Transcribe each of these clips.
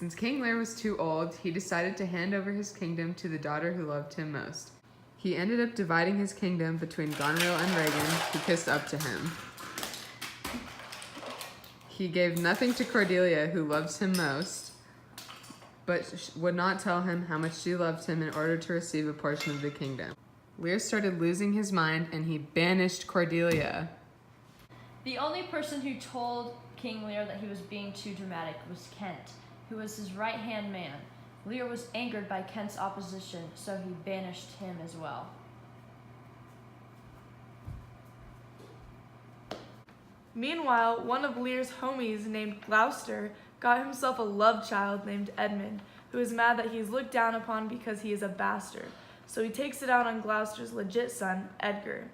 Since King Lear was too old, he decided to hand over his kingdom to the daughter who loved him most. He ended up dividing his kingdom between Goneril and Regan, who kissed up to him. He gave nothing to Cordelia, who loves him most, but would not tell him how much she loved him in order to receive a portion of the kingdom. Lear started losing his mind, and he banished Cordelia. The only person who told King Lear that he was being too dramatic was Kent, who was his right-hand man. Lear was angered by Kent's opposition, so he banished him as well. Meanwhile, one of Lear's homies named Gloucester got himself a love child named Edmund, who is mad that he is looked down upon because he is a bastard. So he takes it out on Gloucester's legit son, Edgar.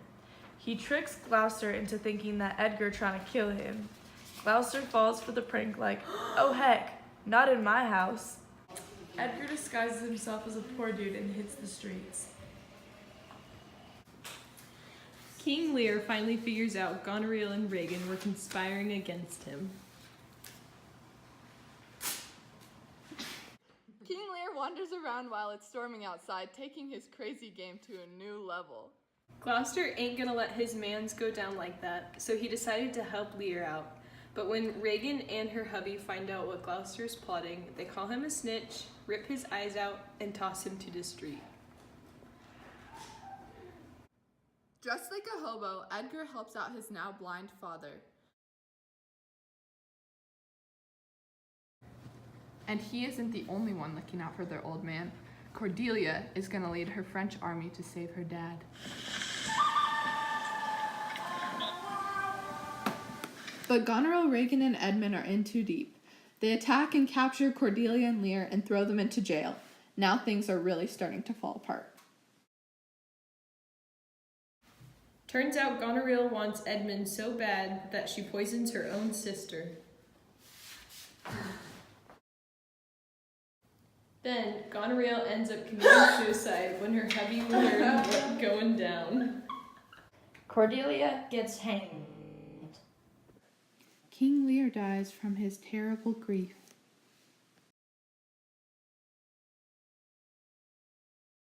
He tricks Gloucester into thinking that Edgar trying to kill him. Gloucester falls for the prank like, oh heck, not in my house. Edgar disguises himself as a poor dude and hits the streets. King Lear finally figures out Goneril and Regan were conspiring against him. King Lear wanders around while it's storming outside, taking his crazy game to a new level. Gloucester ain't gonna let his mans go down like that, so he decided to help Lear out. But when Regan and her hubby find out what Gloucester is plotting, they call him a snitch, rip his eyes out, and toss him to the street. Dressed like a hobo, Edgar helps out his now blind father. And he isn't the only one looking out for their old man. Cordelia is going to lead her French army to save her dad. But Goneril, Regan, and Edmund are in too deep. They attack and capture Cordelia and Lear and throw them into jail. Now things are really starting to fall apart. Turns out Goneril wants Edmund so bad that she poisons her own sister. Then, Goneril ends up committing suicide when her hubby learns what's going down. Cordelia gets hanged. King Lear dies from his terrible grief.